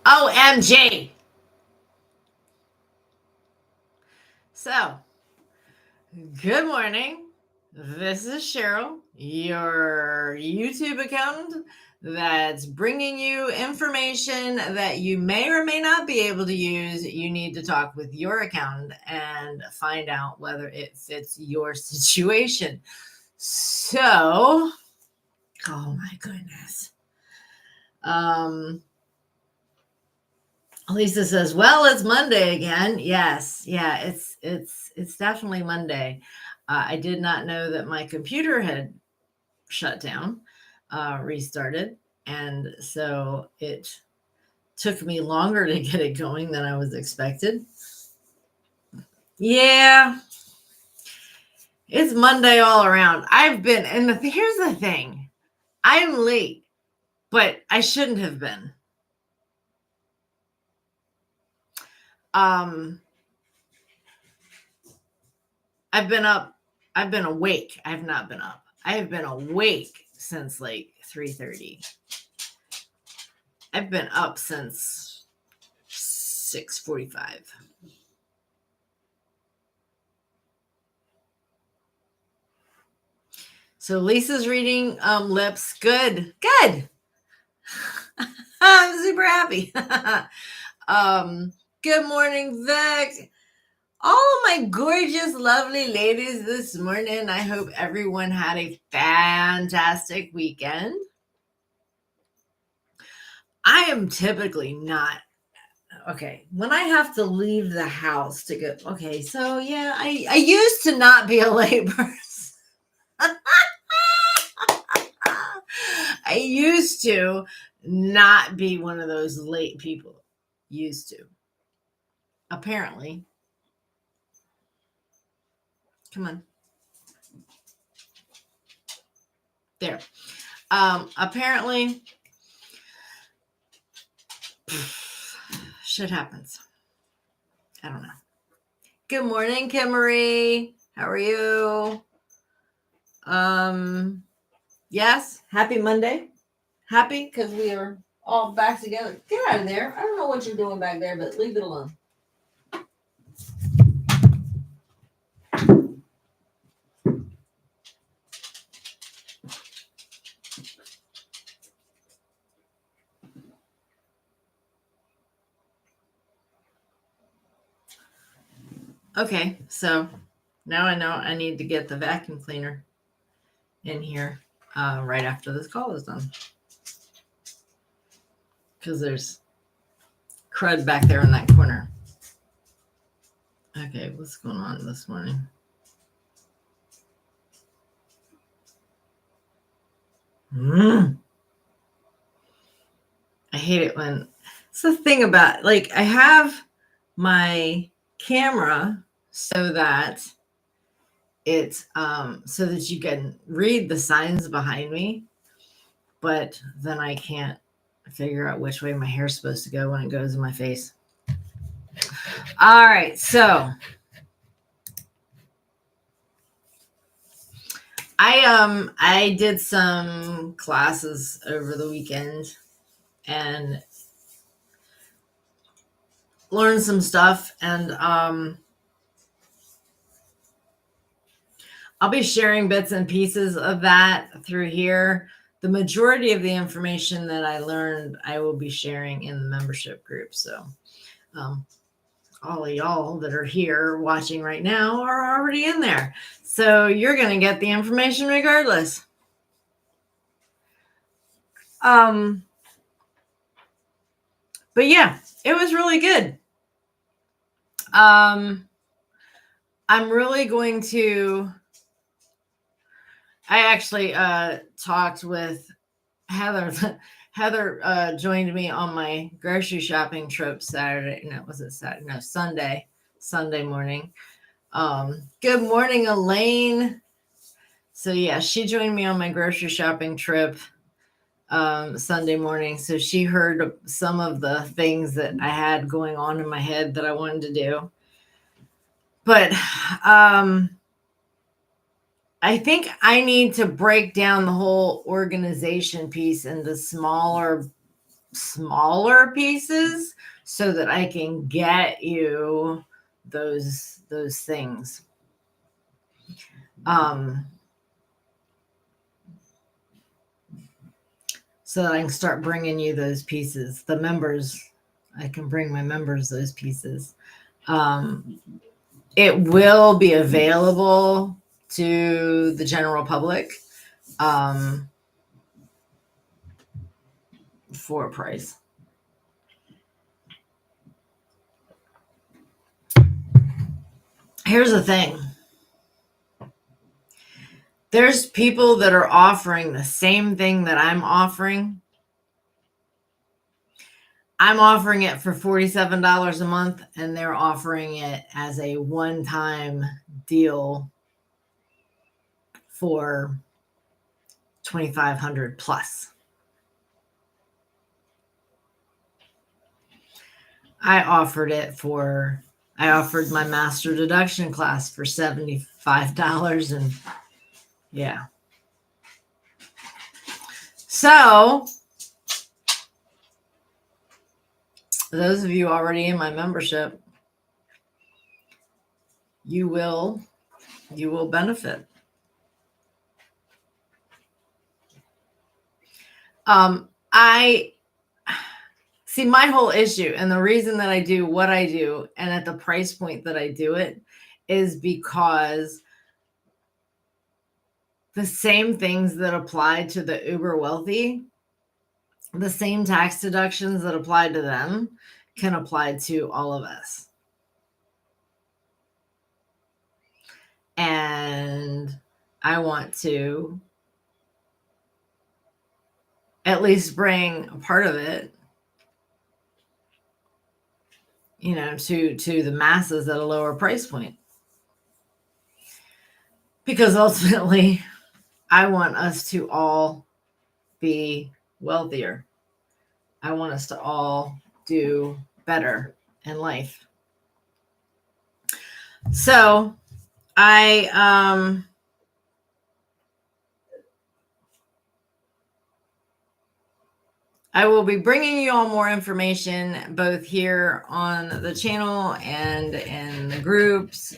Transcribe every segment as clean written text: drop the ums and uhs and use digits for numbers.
OMG. So, good morning. This is Cheryl, your YouTube accountant that's bringing you information that you may or may not be able to use. You need to talk with your accountant and find out whether it fits your situation. So, oh my goodness. Lisa says, "Well, it's Monday again." Yes, yeah, it's definitely Monday. I did not know that my computer had shut down, restarted, and so it took me longer to get it going than I was expected. Yeah, it's Monday all around. I've been, and here's the thing: I'm late, but I shouldn't have been. I've been up. I've been awake. I have not been up. I have been awake since like 3:30. I've been up since 6:45. So Lisa's reading lips. Good. I'm super happy. Good morning, Vic. All of my gorgeous, lovely ladies this morning. I hope everyone had a fantastic weekend. I am typically not. Okay, when I have to leave the house to go. Okay, so yeah, I used to not be a late person. I used to not be one of those late people. Used to. Apparently. Come on. There. Apparently, shit happens. I don't know. Good morning, Kimmery. How are you? Yes. Happy Monday. Happy because we are all back together. Get out of there. I don't know what you're doing back there, but leave it alone. Okay, so now I know I need to get the vacuum cleaner in here right after this call is done. Because there's crud back there in that corner. Okay, what's going on this morning? I hate it when it's the thing about like I have my camera so that it's so that you can read the signs behind me, but then I can't figure out which way my hair's supposed to go when it goes in my face. All right, so I did some classes over the weekend and learned some stuff, and I'll be sharing bits and pieces of that through here. The majority of the information that I learned, I will be sharing in the membership group. So all of y'all that are here watching right now are already in there. So you're going to get the information regardless. But yeah, it was really good. I'm really going to, I actually talked with Heather. Heather joined me on my grocery shopping trip Saturday. No, was it Saturday? No, Sunday morning. Good morning, Elaine. So yeah, she joined me on my grocery shopping trip Sunday morning. So she heard some of the things that I had going on in my head that I wanted to do. But I think I need to break down the whole organization piece into smaller smaller pieces so that I can get you those things. So that I can start bringing you those pieces. The members, I can bring my members those pieces. It will be available to the general public for a price. Here's the thing. There's people that are offering the same thing that I'm offering. I'm offering it for $47 a month, and they're offering it as a one-time deal for $2,500 plus. I offered my master deduction class for $75, and yeah. So those of you already in my membership, you will benefit. I see my whole issue, and the reason that I do what I do and at the price point that I do it is because the same things that apply to the uber wealthy, the same tax deductions that apply to them can apply to all of us. And I want to at least bring a part of it, to the masses at a lower price point. Because ultimately, I want us to all be wealthier. I want us to all do better in life. So I will be bringing you all more information both here on the channel and in the groups.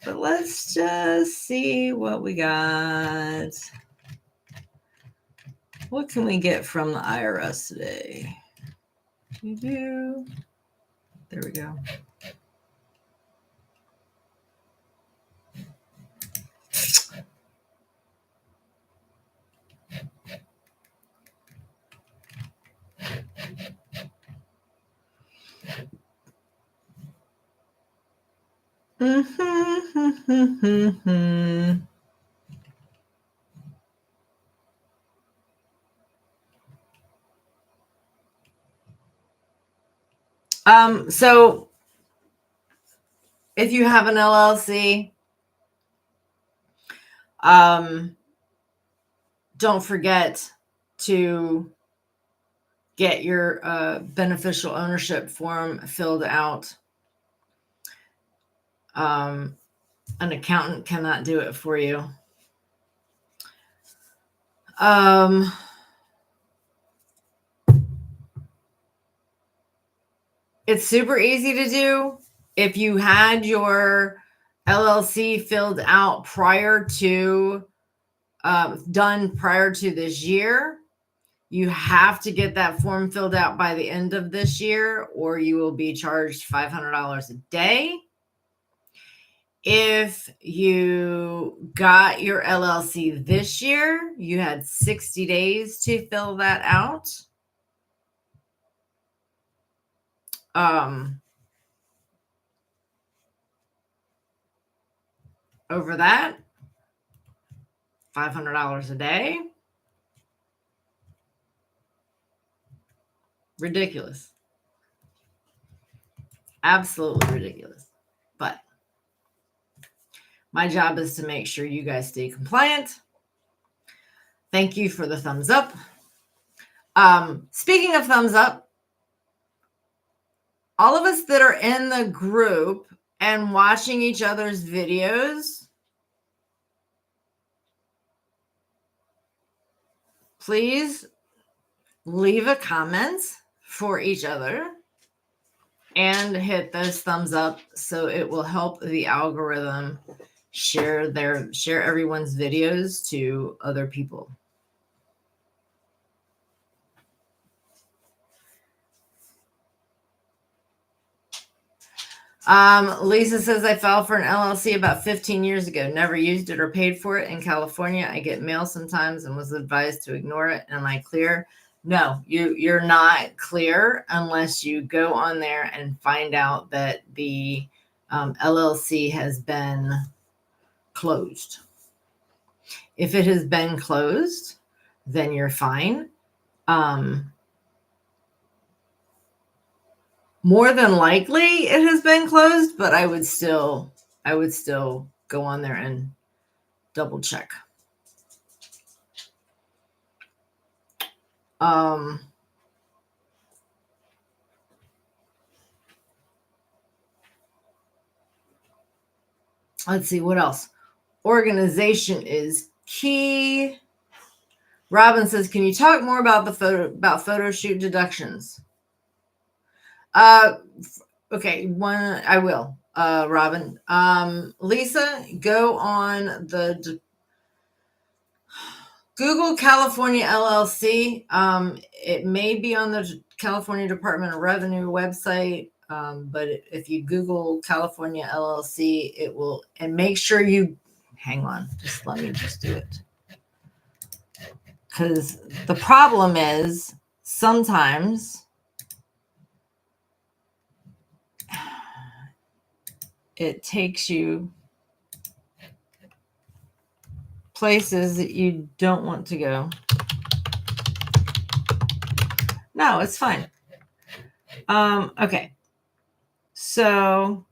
But let's just see what we got. What can we get from the IRS today? There we go. So if you have an LLC, don't forget to get your beneficial ownership form filled out. An accountant cannot do it for you. It's super easy to do. If you had your LLC filled out done prior to this year, you have to get that form filled out by the end of this year, or you will be charged $500 a day. If you got your LLC this year, you had 60 days to fill that out. Over that, $500 a day. Ridiculous. Absolutely ridiculous. But my job is to make sure you guys stay compliant. Thank you for the thumbs up. Speaking of thumbs up, all of us that are in the group and watching each other's videos, please leave a comment for each other and hit those thumbs up so it will help the algorithm share everyone's videos to other people. Lisa says, I filed for an LLC about 15 years ago. Never used it or paid for it. In California, I get mail sometimes and was advised to ignore it. Am I clear? No, you're not clear unless you go on there and find out that the LLC has been closed. If it has been closed, then you're fine. More than likely it has been closed, but I would still go on there and double check. Let's see what else. Organization is key. Robin says, can you talk more about photo shoot deductions? Okay, one I will. Robin. Lisa, go on the Google California LLC. It may be on the California Department of Revenue website, but if you Google California LLC, it will. And make sure you hang on. Just let me just do it, because the problem is sometimes it takes you places that you don't want to go. No, it's fine. Okay. So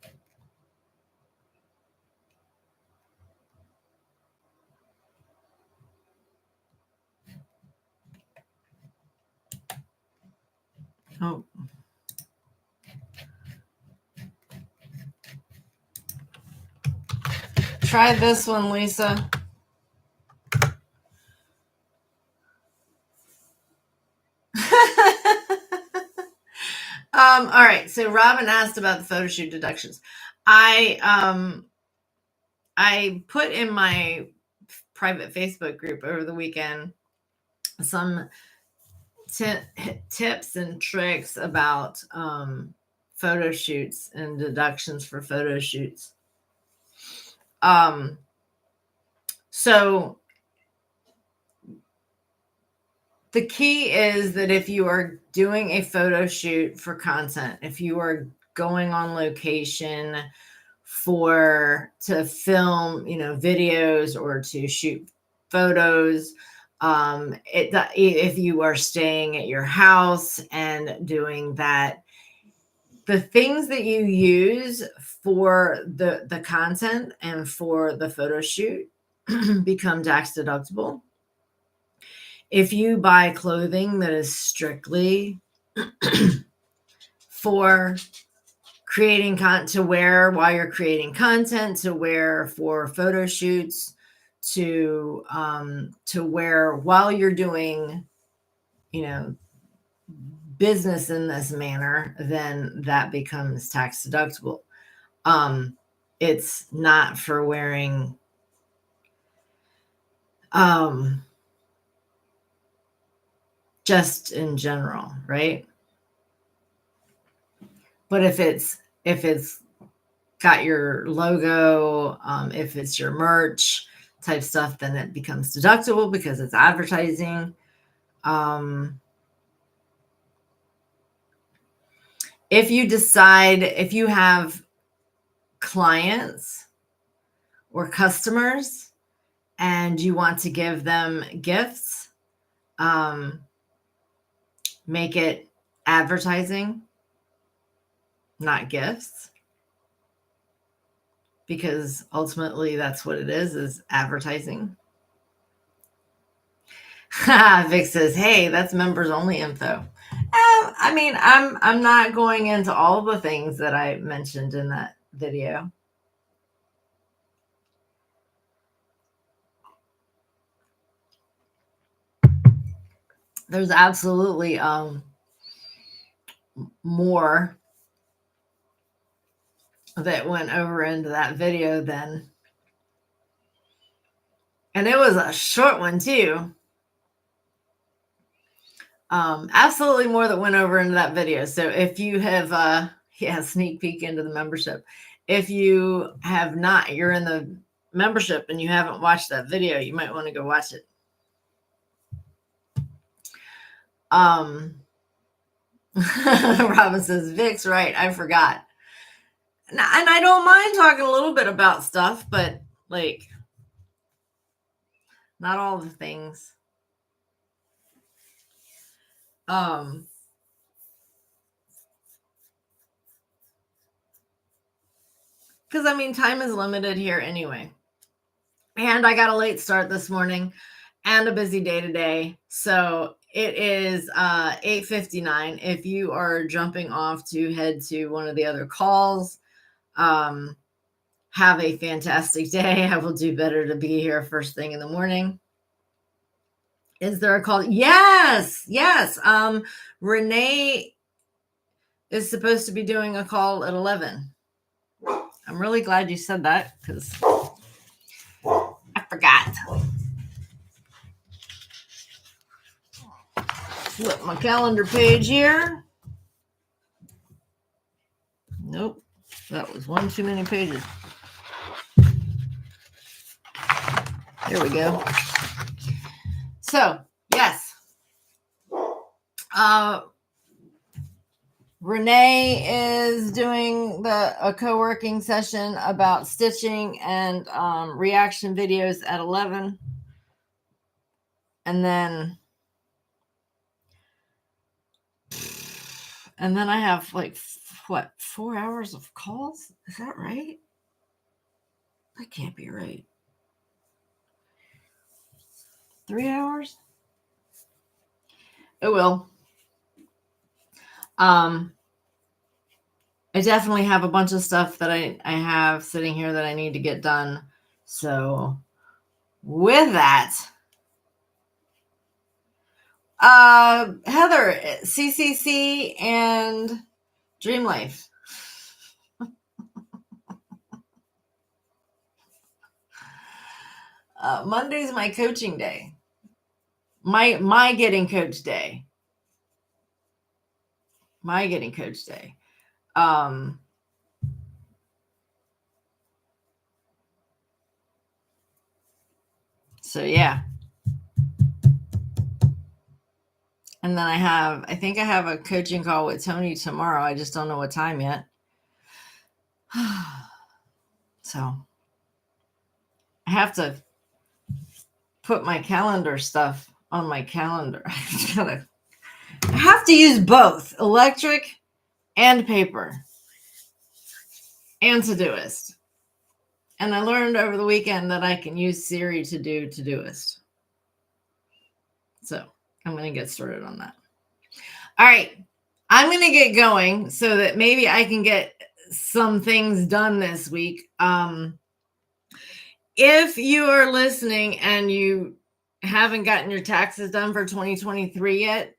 try this one, Lisa. All right. So Robin asked about the photo shoot deductions. I put in my private Facebook group over the weekend some tips and tricks about photo shoots and deductions for photo shoots. So the key is that if you are doing a photo shoot for content, if you are going on location to film, videos or to shoot photos, if you are staying at your house and doing that, the things that you use for the content and for the photo shoot become tax deductible. If you buy clothing that is strictly for creating content to wear while you're creating content, to wear for photo shoots, to wear while you're doing, business in this manner, then that becomes tax deductible. It's not for wearing just in general, right? But if it's got your logo, if it's your merch type stuff, then it becomes deductible because it's advertising. If you have clients or customers and you want to give them gifts, make it advertising, not gifts, because ultimately that's what it is advertising. Vic says, hey, that's members only info. I'm not going into all the things that I mentioned in that video. there's absolutely more that went over into that video than, and it was a short one too. Absolutely more that went over into that video. So if you have sneak peek into the membership. If you have not, you're in the membership and you haven't watched that video, you might want to go watch it. Robin says, Vic's right, I forgot. And I don't mind talking a little bit about stuff, but like not all the things. Because I mean, time is limited here anyway. And I got a late start this morning and a busy day today. So it is 8:59. If you are jumping off to head to one of the other calls, have a fantastic day. I will do better to be here first thing in the morning. Is there a call? Yes. Renee is supposed to be doing a call at 11. I'm really glad you said that because I forgot. Flip my calendar page here. Nope, that was one too many pages. There we go. So, yes. Renee is doing a co-working session about stitching and reaction videos at 11. And then I have like, 4 hours of calls? Is that right? That can't be right. 3 hours? It will. I definitely have a bunch of stuff that I have sitting here that I need to get done. So with that, Heather, CCC and Dream Life. Monday's my coaching day. My getting coach day. My getting coach day. So yeah. And then I think I have a coaching call with Tony tomorrow. I just don't know what time yet. So I have to put my calendar stuff on my calendar. I have to use both electric and paper and Todoist. And I learned over the weekend that I can use Siri to do Todoist. So I'm going to get started on that. All right. I'm going to get going so that maybe I can get some things done this week. If you are listening and you haven't gotten your taxes done for 2023 yet,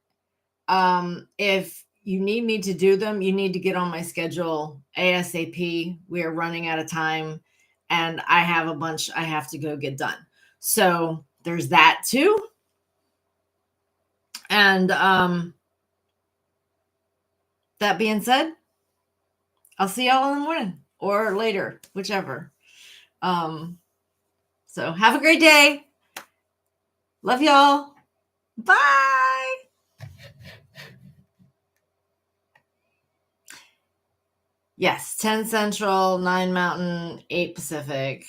if you need me to do them, you need to get on my schedule ASAP. We are running out of time and I have a bunch I have to go get done. So there's that too. And that being said, I'll see y'all in the morning or later, whichever. So have a great day. Love y'all. Bye. Yes, 10 Central, 9 Mountain, 8 Pacific.